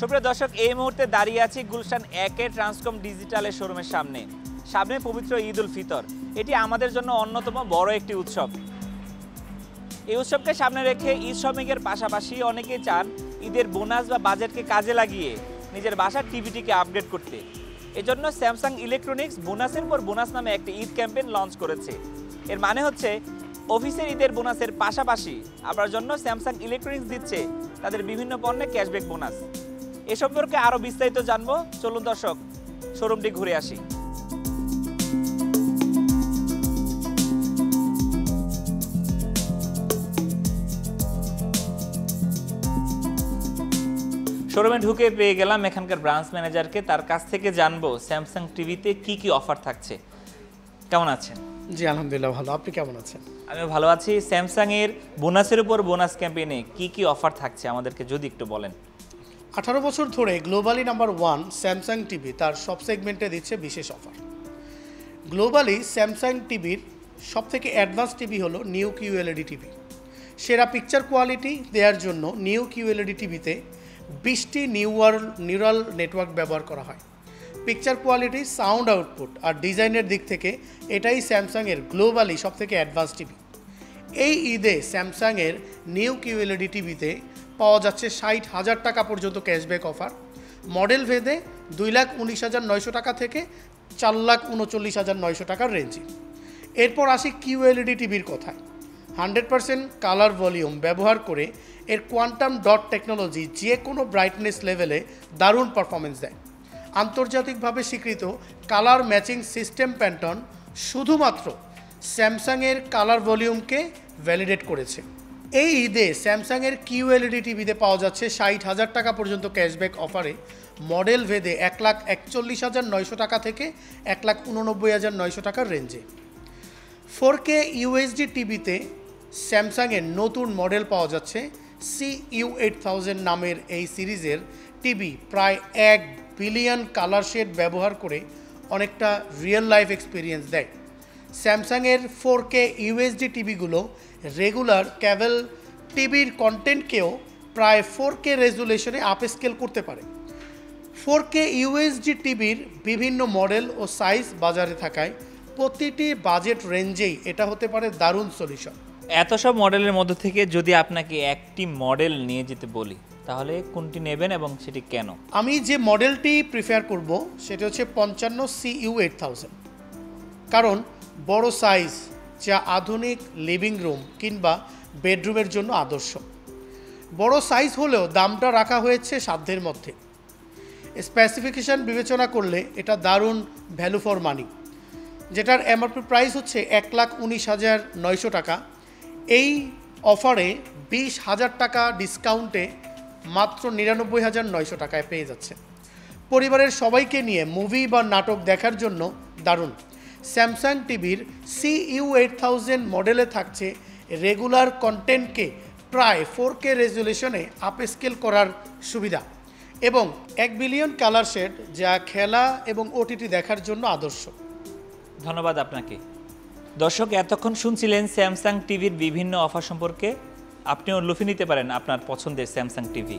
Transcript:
সুপ্রিয় দর্শক, এই মুহূর্তে দাঁড়িয়ে আছি গুলশান 1 ট্রান্সকম ডিজিটালের শোরুমের সামনে। সামনে পবিত্র ঈদ উল ফিতর, এটি আমাদের জন্য অন্যতম বড় একটি উৎসব। এই উৎসবকে সামনে রেখে ঈদ শপিংয়ের পাশাপাশি অনেকেই চান ঈদের বোনাস বা বাজেটকে কাজে লাগিয়ে নিজের বাসার টিভিটিকে আপগ্রেড করতে। এজন্য স্যামসাং ইলেকট্রনিক্স বোনাসের পর বোনাস নামে একটি ঈদ ক্যাম্পেইন লঞ্চ করেছে। এর মানে হচ্ছে অফিসের ঈদের বোনাসের পাশাপাশি আপনার জন্য স্যামসাং ইলেকট্রনিক্স দিচ্ছে তাদের বিভিন্ন পণ্যে ক্যাশব্যাক বোনাস। এ সম্পর্কে আরও বিস্তারিত জানবো, চলুন দর্শক শোরুমটি ঘুরে আসি। শোরুমে ঢুকে পেয়ে গেলাম এখানকার ব্রাঞ্চ ম্যানেজারকে, তার কাছ থেকে জানবো স্যামসাং টিভিতে কি কি অফার থাকছে। কেমন আছেন? জি আলহামদুলিল্লাহ ভালো, আপনি কেমন আছেন? আমিও ভালো আছি। স্যামসাং এর বোনাসের উপর বোনাস ক্যাম্পেইনে কি কি অফার থাকছে আমাদেরকে যদি একটু বলেন। 18 বছর ধরে গ্লোবালি নাম্বার 1 স্যামসাং টিভি তার সব সেগমেন্টে দিচ্ছে বিশেষ অফার। গ্লোবালি স্যামসাং টিভির সবথেকে অ্যাডভান্স টিভি হলো নিউ কিউএলইডি টিভি। সেরা পিকচার কোয়ালিটি দেওয়ার জন্য নিউ কিউএলইডি টিভিতে 20টি নিউরাল নেটওয়ার্ক ব্যবহার করা হয়। পিকচার কোয়ালিটি, সাউন্ড আউটপুট আর ডিজাইনের দিক থেকে এটাই স্যামসাংয়ের গ্লোবালি সবথেকে অ্যাডভান্স টিভি। এই ঈদে স্যামসাংয়ের নিউ কিউএলইডি টিভিতে পাওয়া যাচ্ছে 60,000 টাকা পর্যন্ত ক্যাশব্যাক অফার। মডেল ভেদে 2,19,900 টাকা থেকে 4,39,900 টাকার রেঞ্জে। এরপর আসি কিউএলইডি টিভির কথায়। 100% কালার ভলিউম ব্যবহার করে এর কোয়ান্টাম ডট টেকনোলজি যে কোনো ব্রাইটনেস লেভেলে দারুণ পারফরমেন্স দেয়। আন্তর্জাতিকভাবে স্বীকৃত কালার ম্যাচিং সিস্টেম প্যাটার্ন শুধুমাত্র স্যামসাংয়ের কালার ভলিউমকে ভ্যালিডেট করেছে। এই ঈদে স্যামসাংয়ের কিউএলইডি টিভিতে পাওয়া যাচ্ছে 60,000 টাকা পর্যন্ত ক্যাশব্যাক অফারে। মডেল ভেদে 1,41,900 টাকা থেকে 1,89,900 টাকার রেঞ্জে। 4K ইউএসডি টিভিতে স্যামসাংয়ের নতুন মডেল পাওয়া যাচ্ছে। CU8000 নামের এই সিরিজের টিভি প্রায় 1 বিলিয়ন কালার শেড ব্যবহার করে অনেকটা রিয়েল লাইফ এক্সপিরিয়েন্স দেয়। স্যামসাংয়ের 4K ইউএসডি টিভিগুলো রেগুলার ক্যাবেল টিভির কন্টেন্টকেও প্রায় 4K রেজুলেশনে আপস্কেল করতে পারে। 4K ইউএসডি টিভির বিভিন্ন মডেল ও সাইজ বাজারে থাকায় প্রতিটি বাজেট রেঞ্জেই এটা হতে পারে দারুণ সলিউশন। এত সব মডেলের মধ্যে থেকে যদি আপনাকে একটি মডেল নিয়ে যেতে বলি, তাহলে কোনটি নেবেন এবং সেটি কেন? আমি যে মডেলটি প্রিফার করব সেটা হচ্ছে 55 CU8000। কারণ বড় সাইজ, যা আধুনিক লিভিং রুম কিংবা বেডরুমের জন্য আদর্শ। বড় সাইজ হলেও দামটা রাখা হয়েছে সাধ্যের মধ্যে। স্পেসিফিকেশান বিবেচনা করলে এটা দারুণ ভ্যালু ফর মানি, যেটার এমআরপি প্রাইস হচ্ছে 1,19,900 টাকা। এই অফারে 20,000 টাকা ডিসকাউন্টে মাত্র 99,900 টাকায় পেয়ে যাচ্ছে। পরিবারের সবাইকে নিয়ে মুভি বা নাটক দেখার জন্য দারুণ। স্যামসাং টিভির CU8000 মডেলে থাকছে রেগুলার কন্টেন্টকে প্রায় 4K রেজুলেশনে আপস্কেল করার সুবিধা এবং 1 বিলিয়ন কালার শেড, যা খেলা এবং ওটিটি দেখার জন্য আদর্শ। ধন্যবাদ আপনাকে। দর্শক, এতক্ষণ শুনছিলেন স্যামসাং টিভির বিভিন্ন অফার সম্পর্কে। আপনিও লুফে নিতে পারেন আপনার পছন্দের স্যামসাং টিভি।